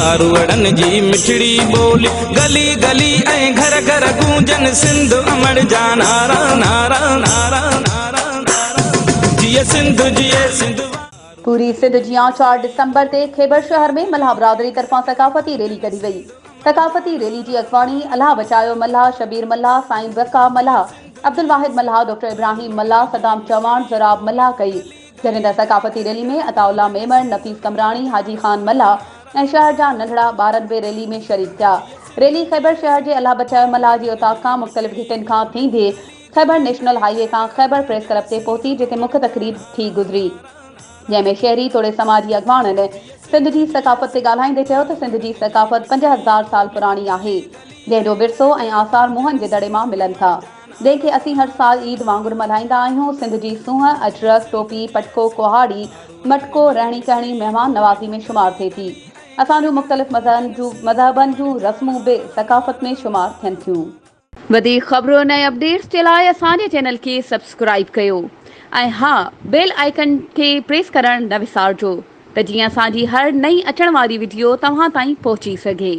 मारवड़न जी मिठड़ी बोली गली गली ऐं घर घर गूंजन सिंध अमर जा नारा नारा नारा नारा जिए सिंध जिए सिंध। पूरी सिंध जियां 4 दिसंबर ते खैबर शहर में मल्हा बरादरी तरफां सकाफती रैली कढी वई। सकाफती रैली जी अगवाणी अल्लाह बचायो मल्हा, शबीर मल्हा, साईं बका मल्हा, अब्दुल वाहिद मल्हा, डॉक्टर इब्राहिम मल्हा, सदाम चौहान, ज़राब मल्हा कई। जॾहिं सकाफती रैली में अताउल्ला मेमन, नफ़ीस कमरानी, हाजी खान मल्हा ऐं शहर जा नंढड़ा ॿारनि बि रैली में शरीक थिया। रैली खैबर शहर जे अल्लाह बचायो मल्हा जी उताक खां मुख़्तलिफ़ हितनि खां थींदे खैबर नेशनल हाईवे खां खैबर प्रेस क्लब ते पहुती, जिते मुख्य तकरीब थी गुज़री, जंहिंमें शहरी तोड़े समाजी अगवाननि सिंध जी सकाफ़त ते ॻाल्हाईंदे चयो त सिंध जी सकाफ़त 5000 साल पुराणी आहे, जंहिंजो विरसो ऐं आसार मुंहनि जे दड़े मां मिलनि था, जंहिंखे असीं हर साल ईद वांगुरु मल्हाईंदा आहियूं। सिंध जी सूंहं, अजरक, टोपी, पटको, कुहाड़ी, मटको, रहणी कहणी महिमान नवाज़ी में शुमार थिए थी। असांजूं मुख़्तलिफ़ मज़हबनि जूं रस्मूं बि सकाफ़त में शुमार थियनि थियूं। वधीक ख़बरुनि ऐं अपडेट्स जे लाइ असांजे चैनल खे सब्सक्राइब कयो ऐं हा, बेल आइकन खे प्रेस करणु न विसारिजो त जीअं असांजी हर नई अचण वारी वीडियो तव्हां ताईं पहुची सघे।